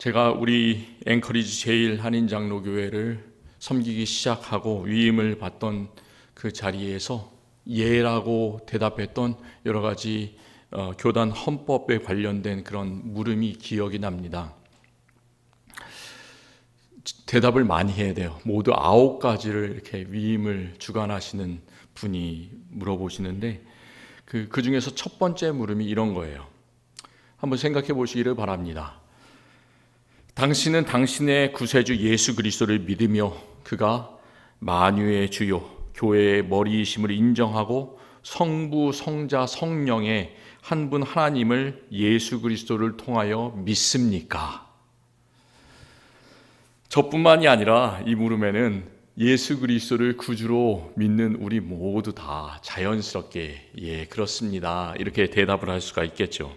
제가 우리 앵커리지 제1한인장로교회를 섬기기 시작하고 위임을 받던 그 자리에서 예라고 대답했던 여러 가지 교단 헌법에 관련된 그런 물음이 기억이 납니다. 대답을 많이 해야 돼요. 모두 9가지를 이렇게 위임을 주관하시는 분이 물어보시는데 그 중에서 첫 번째 물음이 이런 거예요. 한번 생각해 보시기를 바랍니다. 당신은 당신의 구세주 예수 그리스도를 믿으며 그가 만유의 주요 교회의 머리이심을 인정하고 성부, 성자, 성령의 한 분 하나님을 예수 그리스도를 통하여 믿습니까? 저뿐만이 아니라 이 물음에는 예수 그리스도를 구주로 믿는 우리 모두 다 자연스럽게 예, 그렇습니다. 이렇게 대답을 할 수가 있겠죠.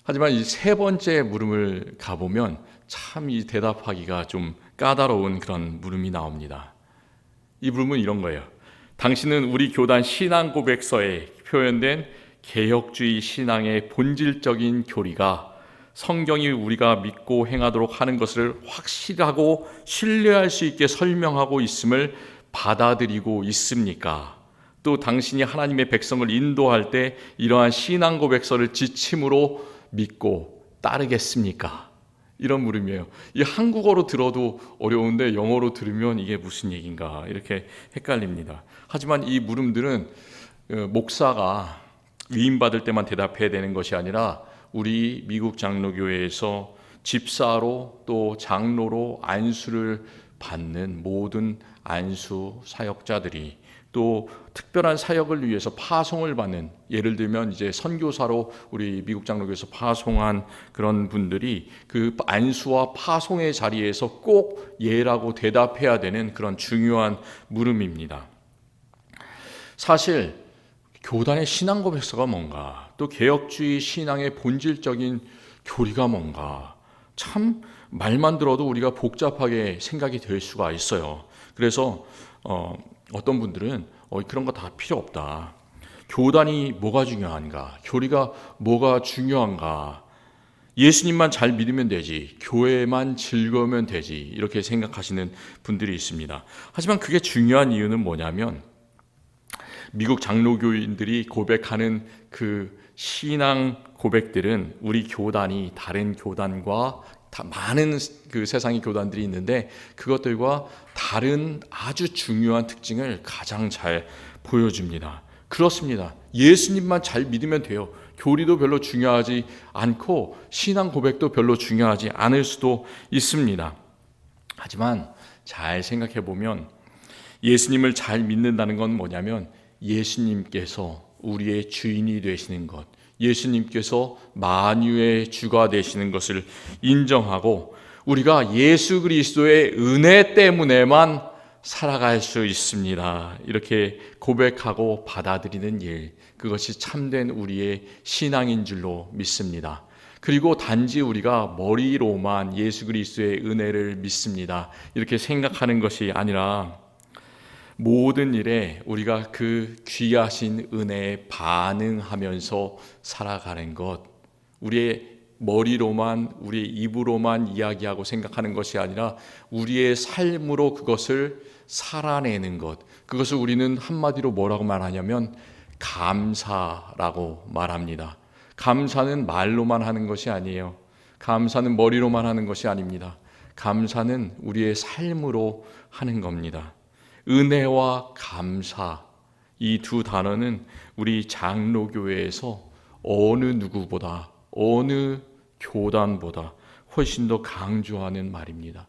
하지만 이 세 번째 물음을 가보면 참 이 대답하기가 좀 까다로운 그런 물음이 나옵니다. 이 물음은 이런 거예요. 당신은 우리 교단 신앙 고백서에 표현된 개혁주의 신앙의 본질적인 교리가 성경이 우리가 믿고 행하도록 하는 것을 확실하고 신뢰할 수 있게 설명하고 있음을 받아들이고 있습니까? 또 당신이 하나님의 백성을 인도할 때 이러한 신앙 고백서를 지침으로 믿고 따르겠습니까? 이런 물음이에요. 이 한국어로 들어도 어려운데 영어로 들으면 이게 무슨 얘기인가 이렇게 헷갈립니다. 하지만 이 물음들은 목사가 위임받을 때만 대답해야 되는 것이 아니라 우리 미국 장로교회에서 집사로 또 장로로 안수를 받는 모든 안수 사역자들이 또 특별한 사역을 위해서 파송을 받는, 예를 들면 이제 선교사로 우리 미국 장로교에서 파송한 그런 분들이 그 안수와 파송의 자리에서 꼭 예라고 대답해야 되는 그런 중요한 물음입니다. 사실 교단의 신앙 고백서가 뭔가, 또 개혁주의 신앙의 본질적인 교리가 뭔가, 참 말만 들어도 우리가 복잡하게 생각이 될 수가 있어요. 그래서 어떤 분들은 그런 거 다 필요 없다. 교단이 뭐가 중요한가? 교리가 뭐가 중요한가? 예수님만 잘 믿으면 되지. 교회만 즐거우면 되지. 이렇게 생각하시는 분들이 있습니다. 하지만 그게 중요한 이유는 뭐냐면 미국 장로교인들이 고백하는 그 신앙 고백들은 우리 교단이 다른 교단과 많은 그 세상의 교단들이 있는데 그것들과 다른 아주 중요한 특징을 가장 잘 보여줍니다. 그렇습니다. 예수님만 잘 믿으면 돼요. 교리도 별로 중요하지 않고 신앙 고백도 별로 중요하지 않을 수도 있습니다. 하지만 잘 생각해 보면 예수님을 잘 믿는다는 건 뭐냐면 예수님께서 우리의 주인이 되시는 것, 예수님께서 만유의 주가 되시는 것을 인정하고 우리가 예수 그리스도의 은혜 때문에만 살아갈 수 있습니다. 이렇게 고백하고 받아들이는 일, 그것이 참된 우리의 신앙인 줄로 믿습니다. 그리고 단지 우리가 머리로만 예수 그리스도의 은혜를 믿습니다. 이렇게 생각하는 것이 아니라 모든 일에 우리가 그 귀하신 은혜에 반응하면서 살아가는 것, 우리의 머리로만, 우리의 입으로만 이야기하고 생각하는 것이 아니라 우리의 삶으로 그것을 살아내는 것, 그것을 우리는 한마디로 뭐라고 말하냐면 감사라고 말합니다. 감사는 말로만 하는 것이 아니에요. 감사는 머리로만 하는 것이 아닙니다. 감사는 우리의 삶으로 하는 겁니다. 은혜와 감사, 이 두 단어는 우리 장로교회에서 어느 누구보다, 어느 교단보다 훨씬 더 강조하는 말입니다.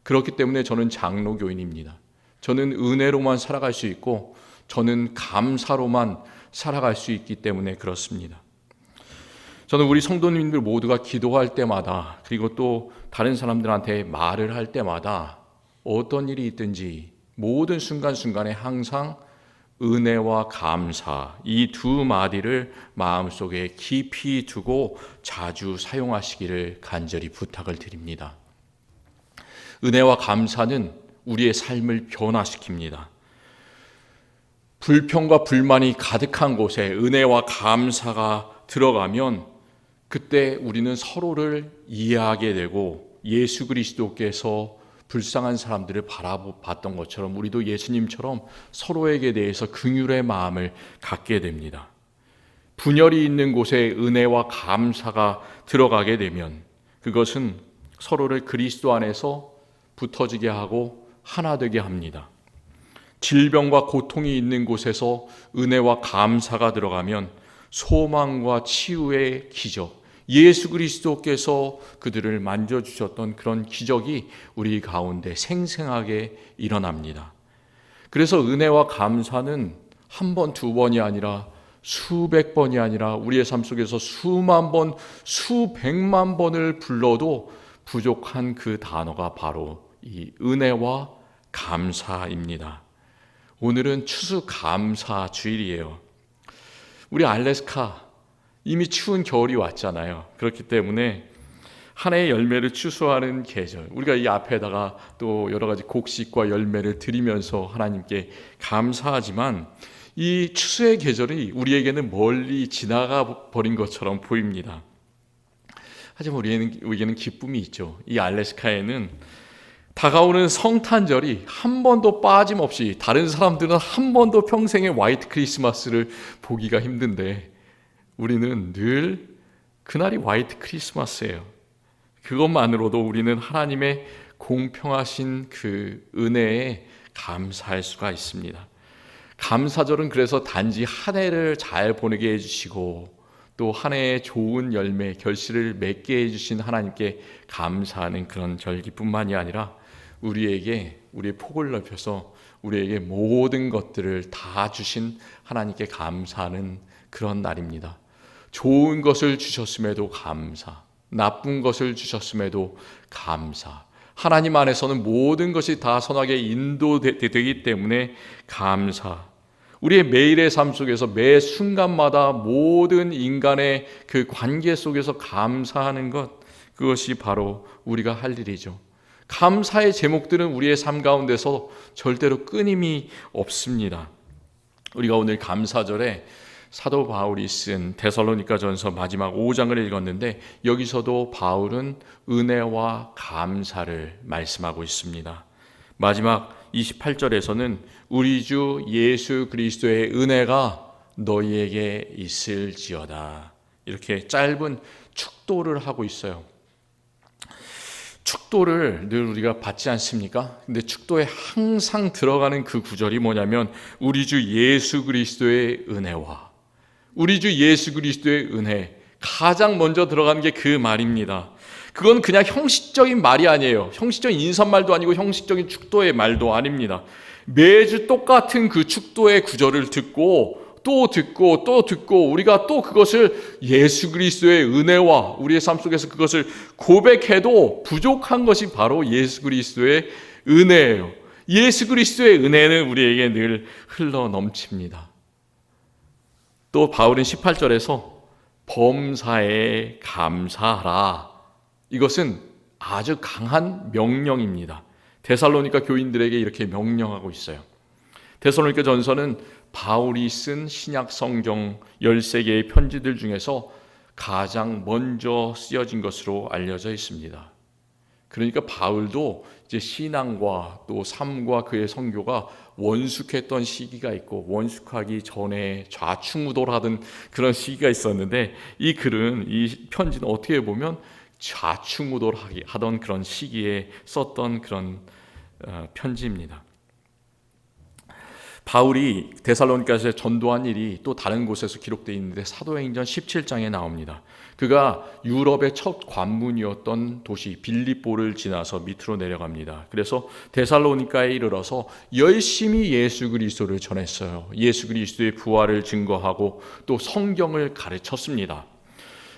그렇기 때문에 저는 장로교인입니다. 저는 은혜로만 살아갈 수 있고 저는 감사로만 살아갈 수 있기 때문에 그렇습니다. 저는 우리 성도님들 모두가 기도할 때마다, 그리고 또 다른 사람들한테 말을 할 때마다 어떤 일이 있든지 모든 순간순간에 항상 은혜와 감사, 이 두 마디를 마음속에 깊이 두고 자주 사용하시기를 간절히 부탁을 드립니다. 은혜와 감사는 우리의 삶을 변화시킵니다. 불평과 불만이 가득한 곳에 은혜와 감사가 들어가면 그때 우리는 서로를 이해하게 되고 예수 그리스도께서 불쌍한 사람들을 바라봤던 것처럼 우리도 예수님처럼 서로에게 대해서 긍휼의 마음을 갖게 됩니다. 분열이 있는 곳에 은혜와 감사가 들어가게 되면 그것은 서로를 그리스도 안에서 붙어지게 하고 하나 되게 합니다. 질병과 고통이 있는 곳에서 은혜와 감사가 들어가면 소망과 치유의 기적, 예수 그리스도께서 그들을 만져주셨던 그런 기적이 우리 가운데 생생하게 일어납니다. 그래서 은혜와 감사는 한 번, 두 번이 아니라 수백 번이 아니라 우리의 삶 속에서 수만 번, 수백만 번을 불러도 부족한 그 단어가 바로 이 은혜와 감사입니다. 오늘은 추수감사 주일이에요. 우리 알래스카 이미 추운 겨울이 왔잖아요. 그렇기 때문에 한 해의 열매를 추수하는 계절, 우리가 이 앞에다가 또 여러 가지 곡식과 열매를 드리면서 하나님께 감사하지만 이 추수의 계절이 우리에게는 멀리 지나가 버린 것처럼 보입니다. 하지만 우리에게는 기쁨이 있죠. 이 알래스카에는 다가오는 성탄절이 한 번도 빠짐없이, 다른 사람들은 한 번도 평생에 화이트 크리스마스를 보기가 힘든데 우리는 늘 그날이 화이트 크리스마스예요. 그것만으로도 우리는 하나님의 공평하신 그 은혜에 감사할 수가 있습니다. 감사절은 그래서 단지 한 해를 잘 보내게 해주시고 또 한 해의 좋은 열매, 결실을 맺게 해주신 하나님께 감사하는 그런 절기뿐만이 아니라 우리의 폭을 넓혀서 우리에게 모든 것들을 다 주신 하나님께 감사하는 그런 날입니다. 좋은 것을 주셨음에도 감사, 나쁜 것을 주셨음에도 감사. 하나님 안에서는 모든 것이 다 선하게 인도되기 때문에 감사. 우리의 매일의 삶 속에서 매 순간마다 모든 인간의 그 관계 속에서 감사하는 것, 그것이 바로 우리가 할 일이죠. 감사의 제목들은 우리의 삶 가운데서 절대로 끊임이 없습니다. 우리가 오늘 감사절에 사도 바울이 쓴 데살로니가전서 마지막 5장을 읽었는데 여기서도 바울은 은혜와 감사를 말씀하고 있습니다. 마지막 28절에서는 우리 주 예수 그리스도의 은혜가 너희에게 있을지어다, 이렇게 짧은 축도를 하고 있어요. 축도를 늘 우리가 받지 않습니까? 근데 축도에 항상 들어가는 그 구절이 뭐냐면 우리 주 예수 그리스도의 은혜와, 우리 주 예수 그리스도의 은혜, 가장 먼저 들어가는 게 그 말입니다. 그건 그냥 형식적인 말이 아니에요. 형식적인 인사말도 아니고 형식적인 축도의 말도 아닙니다. 매주 똑같은 그 축도의 구절을 듣고 또 듣고 우리가 또 그것을 예수 그리스도의 은혜와 우리의 삶 속에서 그것을 고백해도 부족한 것이 바로 예수 그리스도의 은혜예요. 예수 그리스도의 은혜는 우리에게 늘 흘러 넘칩니다. 또 바울은 18절에서 범사에 감사하라, 이것은 아주 강한 명령입니다. 데살로니가 교인들에게 이렇게 명령하고 있어요. 데살로니가 전서는 바울이 쓴 신약 성경 13개의 편지들 중에서 가장 먼저 쓰여진 것으로 알려져 있습니다. 그러니까 바울도 이제 신앙과 또 삶과 그의 선교가 원숙했던 시기가 있고 원숙하기 전에 좌충우돌하던 그런 시기가 있었는데 이 글은, 이 편지는 어떻게 보면 좌충우돌하던 그런 시기에 썼던 그런 편지입니다. 바울이 데살로니가에서 전도한 일이 또 다른 곳에서 기록되어 있는데 사도행전 17장에 나옵니다. 그가 유럽의 첫 관문이었던 도시 빌립보를 지나서 밑으로 내려갑니다. 그래서 데살로니가에 이르러서 열심히 예수 그리스도를 전했어요. 예수 그리스도의 부활을 증거하고 또 성경을 가르쳤습니다.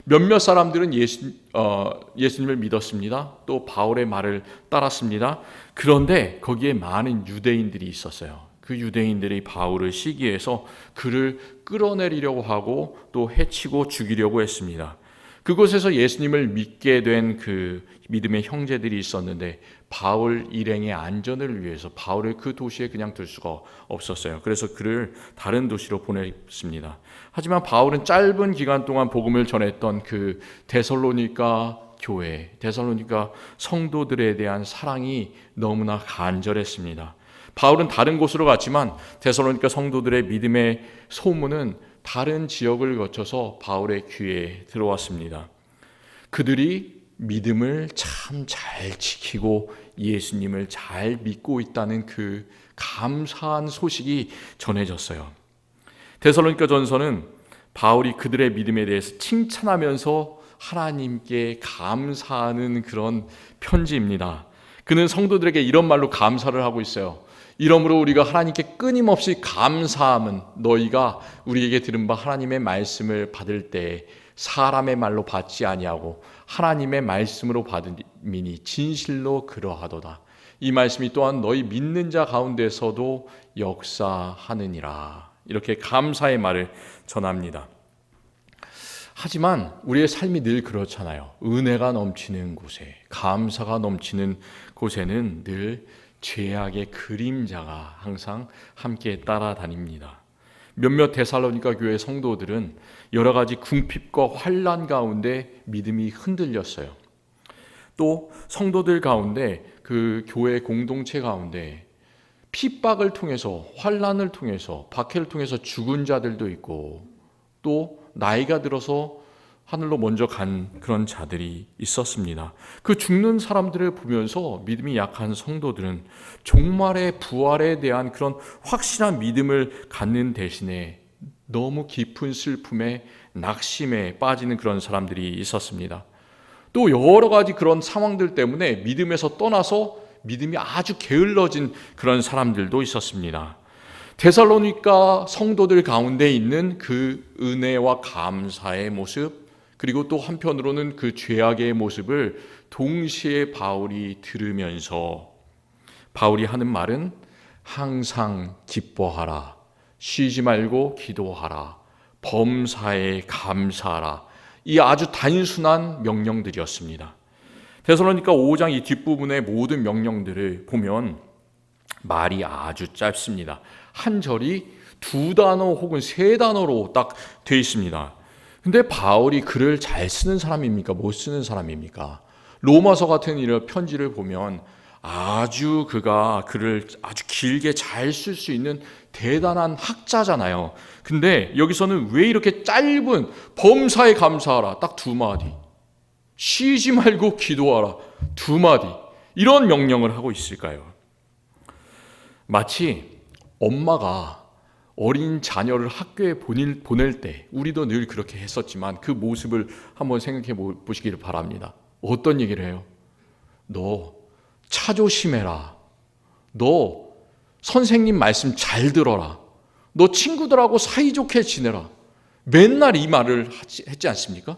몇몇 사람들은 예수님을 믿었습니다. 또 바울의 말을 따랐습니다. 그런데 거기에 많은 유대인들이 있었어요. 그 유대인들이 바울을 시기해서 그를 끌어내리려고 하고 또 해치고 죽이려고 했습니다. 그곳에서 예수님을 믿게 된 그 믿음의 형제들이 있었는데 바울 일행의 안전을 위해서 바울을 그 도시에 그냥 둘 수가 없었어요. 그래서 그를 다른 도시로 보냈습니다. 하지만 바울은 짧은 기간 동안 복음을 전했던 그 데살로니가 교회, 데살로니가 성도들에 대한 사랑이 너무나 간절했습니다. 바울은 다른 곳으로 갔지만 데살로니가 성도들의 믿음의 소문은 다른 지역을 거쳐서 바울의 귀에 들어왔습니다. 그들이 믿음을 참 잘 지키고 예수님을 잘 믿고 있다는 그 감사한 소식이 전해졌어요. 데살로니가 전서는 바울이 그들의 믿음에 대해서 칭찬하면서 하나님께 감사하는 그런 편지입니다. 그는 성도들에게 이런 말로 감사를 하고 있어요. 이러므로 우리가 하나님께 끊임없이 감사함은 너희가 우리에게 들은 바 하나님의 말씀을 받을 때 사람의 말로 받지 아니하고 하나님의 말씀으로 받음이니 진실로 그러하도다. 이 말씀이 또한 너희 믿는 자 가운데서도 역사하느니라. 이렇게 감사의 말을 전합니다. 하지만 우리의 삶이 늘 그렇잖아요. 은혜가 넘치는 곳에, 감사가 넘치는 곳에는 늘 죄악의 그림자가 항상 함께 따라다닙니다. 몇몇 데살로니가 교회 성도들은 여러 가지 궁핍과 환난 가운데 믿음이 흔들렸어요. 또 성도들 가운데 그 교회 공동체 가운데 핍박을 통해서 환난을 통해서 박해를 통해서 죽은 자들도 있고 또 나이가 들어서 하늘로 먼저 간 그런 자들이 있었습니다. 그 죽는 사람들을 보면서 믿음이 약한 성도들은 종말의 부활에 대한 그런 확실한 믿음을 갖는 대신에 너무 깊은 슬픔에 낙심에 빠지는 그런 사람들이 있었습니다. 또 여러 가지 그런 상황들 때문에 믿음에서 떠나서 믿음이 아주 게을러진 그런 사람들도 있었습니다. 데살로니가 성도들 가운데 있는 그 은혜와 감사의 모습, 그리고 또 한편으로는 그 죄악의 모습을 동시에 바울이 들으면서 바울이 하는 말은 항상 기뻐하라, 쉬지 말고 기도하라, 범사에 감사하라. 이 아주 단순한 명령들이었습니다. 데살로니가 5장 이 뒷부분의 모든 명령들을 보면 말이 아주 짧습니다. 한 절이 2단어 혹은 3단어로 딱 되어 있습니다. 근데 바울이 글을 잘 쓰는 사람입니까? 못 쓰는 사람입니까? 로마서 같은 이런 편지를 보면 아주 그가 글을 아주 길게 잘 쓸 수 있는 대단한 학자잖아요. 근데 여기서는 왜 이렇게 짧은 범사에 감사하라 딱 2마디, 쉬지 말고 기도하라 2마디, 이런 명령을 하고 있을까요? 마치 엄마가 어린 자녀를 학교에 보낼 때, 우리도 늘 그렇게 했었지만 그 모습을 한번 생각해 보시기를 바랍니다. 어떤 얘기를 해요? 너 차 조심해라. 너 선생님 말씀 잘 들어라. 너 친구들하고 사이좋게 지내라. 맨날 이 말을 했지 않습니까?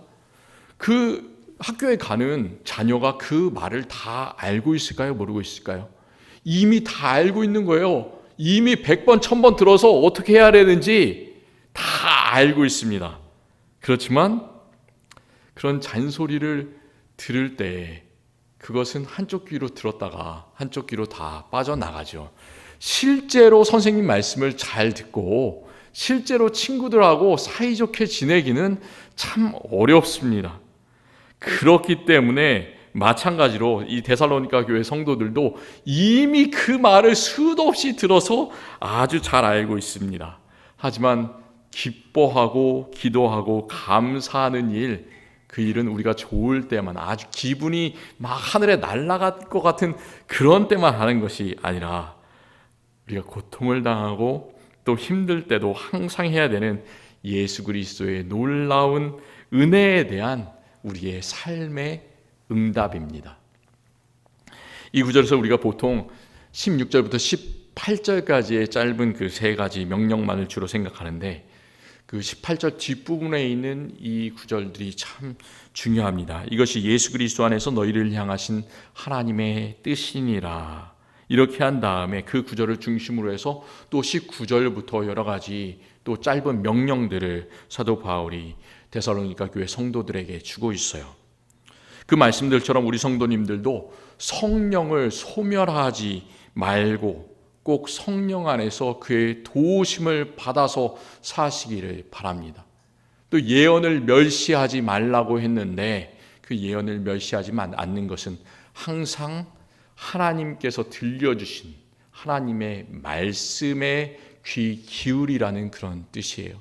그 학교에 가는 자녀가 그 말을 다 알고 있을까요? 모르고 있을까요? 이미 다 알고 있는 거예요. 이미 100번, 1000번 들어서 어떻게 해야 되는지 다 알고 있습니다. 그렇지만 그런 잔소리를 들을 때 그것은 한쪽 귀로 들었다가 한쪽 귀로 다 빠져나가죠. 실제로 선생님 말씀을 잘 듣고 실제로 친구들하고 사이좋게 지내기는 참 어렵습니다. 그렇기 때문에 마찬가지로 이 데살로니가 교회 성도들도 이미 그 말을 수도 없이 들어서 아주 잘 알고 있습니다. 하지만 기뻐하고 기도하고 감사하는 일, 그 일은 우리가 좋을 때만, 아주 기분이 막 하늘에 날아갈 것 같은 그런 때만 하는 것이 아니라 우리가 고통을 당하고 또 힘들 때도 항상 해야 되는 예수 그리스도의 놀라운 은혜에 대한 우리의 삶의 응답입니다. 이 구절에서 우리가 보통 16절부터 18절까지의 짧은 그 3가지 명령만을 주로 생각하는데 그 18절 뒷부분에 있는 이 구절들이 참 중요합니다. 이것이 예수 그리스도 안에서 너희를 향하신 하나님의 뜻이니라. 이렇게 한 다음에 그 구절을 중심으로 해서 또 19절부터 여러 가지 또 짧은 명령들을 사도 바울이 데살로니가 교회 성도들에게 주고 있어요. 그 말씀들처럼 우리 성도님들도 성령을 소멸하지 말고 꼭 성령 안에서 그의 도우심을 받아서 사시기를 바랍니다. 또 예언을 멸시하지 말라고 했는데 그 예언을 멸시하지 않는 것은 항상 하나님께서 들려주신 하나님의 말씀에 귀 기울이라는 그런 뜻이에요.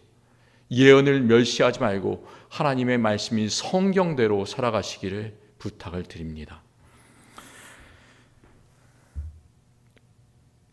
예언을 멸시하지 말고 하나님의 말씀인 성경대로 살아가시기를 부탁을 드립니다.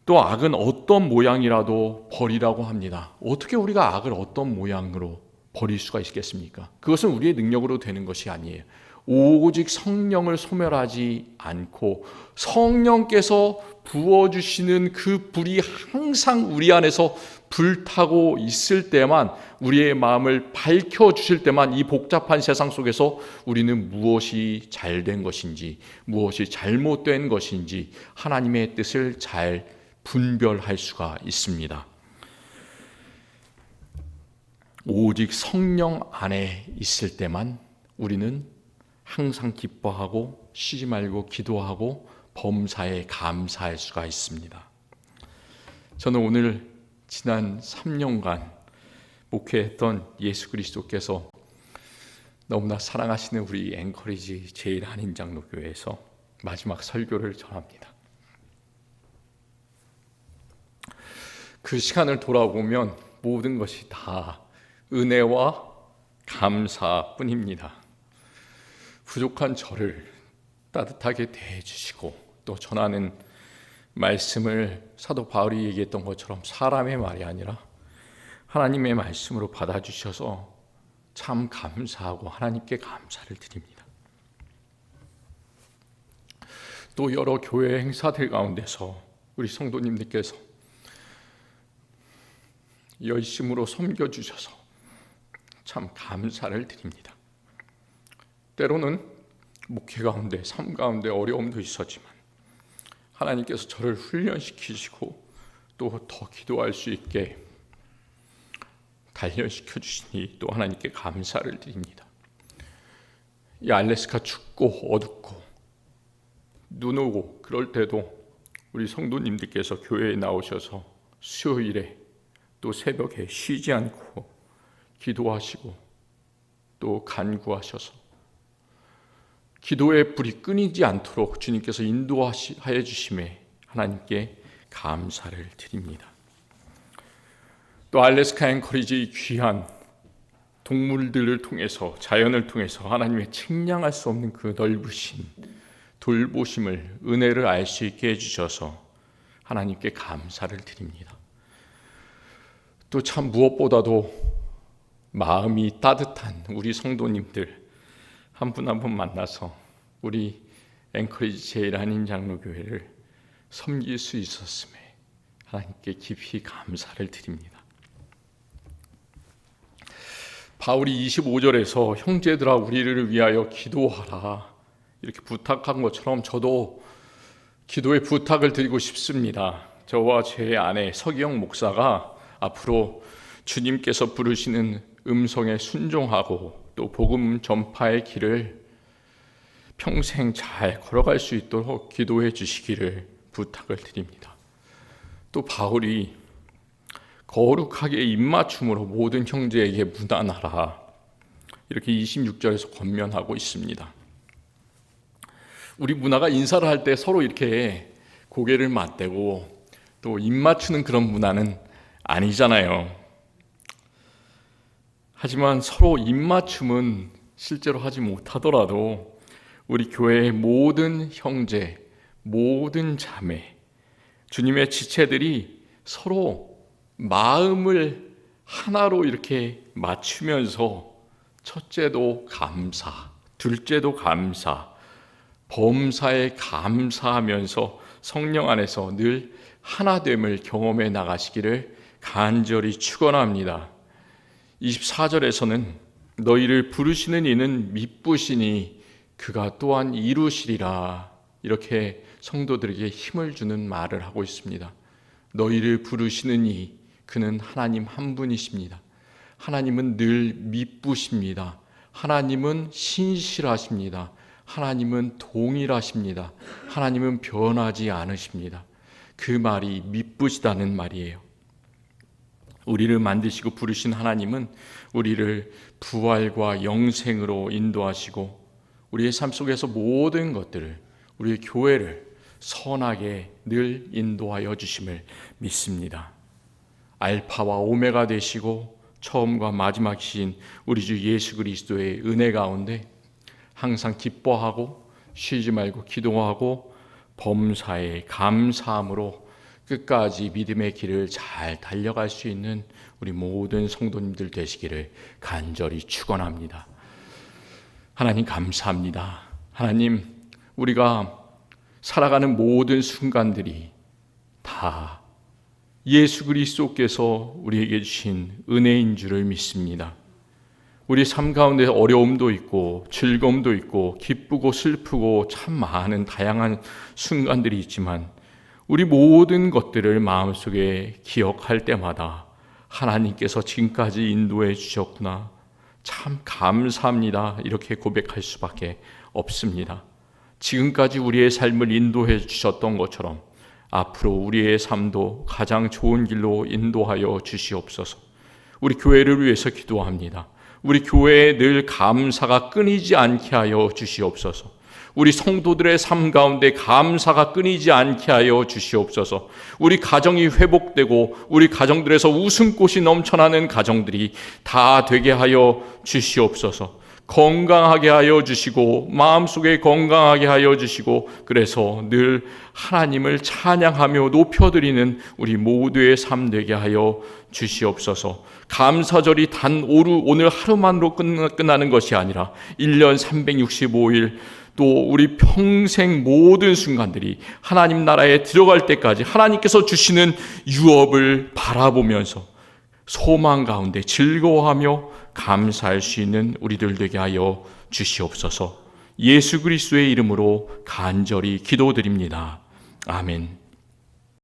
또 악은 어떤 모양이라도 버리라고 합니다. 어떻게 우리가 악을 어떤 모양으로 버릴 수가 있겠습니까? 그것은 우리의 능력으로 되는 것이 아니에요. 오직 성령을 소멸하지 않고 성령께서 부어주시는 그 불이 항상 우리 안에서 불타고 있을 때만, 우리의 마음을 밝혀주실 때만 이 복잡한 세상 속에서 우리는 무엇이 잘된 것인지 무엇이 잘못된 것인지 하나님의 뜻을 잘 분별할 수가 있습니다. 오직 성령 안에 있을 때만 우리는 항상 기뻐하고 쉬지 말고 기도하고 범사에 감사할 수가 있습니다. 저는 오늘 지난 3년간 목회했던 예수 그리스도께서 너무나 사랑하시는 우리 앵커리지 제1한인장로교회에서 마지막 설교를 전합니다. 그 시간을 돌아보면 모든 것이 다 은혜와 감사뿐입니다. 부족한 저를 따뜻하게 대해주시고 또 전하는 말씀을 사도 바울이 얘기했던 것처럼 사람의 말이 아니라 하나님의 말씀으로 받아주셔서 참 감사하고 하나님께 감사를 드립니다. 또 여러 교회 행사들 가운데서 우리 성도님들께서 열심으로 섬겨주셔서 참 감사를 드립니다. 때로는 목회 가운데 삶 가운데 어려움도 있었지만 하나님께서 저를 훈련시키시고 또 더 기도할 수 있게 단련시켜 주시니 또 하나님께 감사를 드립니다. 이 알래스카 춥고 어둡고 눈 오고 그럴 때도 우리 성도님들께서 교회에 나오셔서 수요일에 또 새벽에 쉬지 않고 기도하시고 또 간구하셔서 기도의 불이 끊이지 않도록 주님께서 인도하여 주심에 하나님께 감사를 드립니다. 또 알래스카 앵커리지 귀한 동물들을 통해서 자연을 통해서 하나님의 측량할 수 없는 그 넓으신 돌보심을 은혜를 알 수 있게 해주셔서 하나님께 감사를 드립니다. 또 참 무엇보다도 마음이 따뜻한 우리 성도님들 한 분 한 분 만나서 우리 앵커리지 제1한인장로교회를 섬길 수 있었음에 하나님께 깊이 감사를 드립니다. 바울이 25절에서 형제들아 우리를 위하여 기도하라 이렇게 부탁한 것처럼 저도 기도의 부탁을 드리고 싶습니다. 저와 제 아내 서기영 목사가 앞으로 주님께서 부르시는 음성에 순종하고 또 복음 전파의 길을 평생 잘 걸어갈 수 있도록 기도해 주시기를 부탁을 드립니다. 또 바울이 거룩하게 입맞춤으로 모든 형제에게 무난하라 이렇게 26절에서 권면하고 있습니다. 우리 문화가 인사를 할 때 서로 이렇게 고개를 맞대고 또 입맞추는 그런 문화는 아니잖아요. 하지만 서로 입맞춤은 실제로 하지 못하더라도 우리 교회의 모든 형제, 모든 자매, 주님의 지체들이 서로 마음을 하나로 이렇게 맞추면서 첫째도 감사, 둘째도 감사, 범사에 감사하면서 성령 안에서 늘 하나됨을 경험해 나가시기를 간절히 축원합니다. 24절에서는 너희를 부르시는 이는 미쁘시니 그가 또한 이루시리라 이렇게 성도들에게 힘을 주는 말을 하고 있습니다. 너희를 부르시는 이 그는 하나님 한 분이십니다. 하나님은 늘 미쁘십니다. 하나님은 신실하십니다. 하나님은 동일하십니다. 하나님은 변하지 않으십니다. 그 말이 미쁘시다는 말이에요. 우리를 만드시고 부르신 하나님은 우리를 부활과 영생으로 인도하시고 우리의 삶 속에서 모든 것들을, 우리의 교회를 선하게 늘 인도하여 주심을 믿습니다. 알파와 오메가 되시고 처음과 마지막이신 우리 주 예수 그리스도의 은혜 가운데 항상 기뻐하고 쉬지 말고 기도하고 범사에 감사함으로 끝까지 믿음의 길을 잘 달려갈 수 있는 우리 모든 성도님들 되시기를 간절히 축원합니다. 하나님 감사합니다. 하나님, 우리가 살아가는 모든 순간들이 다 예수 그리스도께서 우리에게 주신 은혜인 줄을 믿습니다. 우리 삶 가운데 어려움도 있고 즐거움도 있고 기쁘고 슬프고 참 많은 다양한 순간들이 있지만 우리 모든 것들을 마음속에 기억할 때마다 하나님께서 지금까지 인도해 주셨구나, 참 감사합니다, 이렇게 고백할 수밖에 없습니다. 지금까지 우리의 삶을 인도해 주셨던 것처럼 앞으로 우리의 삶도 가장 좋은 길로 인도하여 주시옵소서. 우리 교회를 위해서 기도합니다. 우리 교회에 늘 감사가 끊이지 않게 하여 주시옵소서. 우리 성도들의 삶 가운데 감사가 끊이지 않게 하여 주시옵소서. 우리 가정이 회복되고 우리 가정들에서 웃음꽃이 넘쳐나는 가정들이 다 되게 하여 주시옵소서. 건강하게 하여 주시고 마음속에 건강하게 하여 주시고 그래서 늘 하나님을 찬양하며 높여드리는 우리 모두의 삶 되게 하여 주시옵소서. 감사절이 단 오늘 하루만으로 끝나는 것이 아니라 1년 365일 또 우리 평생 모든 순간들이 하나님 나라에 들어갈 때까지 하나님께서 주시는 유업을 바라보면서 소망 가운데 즐거워하며 감사할 수 있는 우리들 되게 하여 주시옵소서. 예수 그리스도의 이름으로 간절히 기도드립니다. 아멘.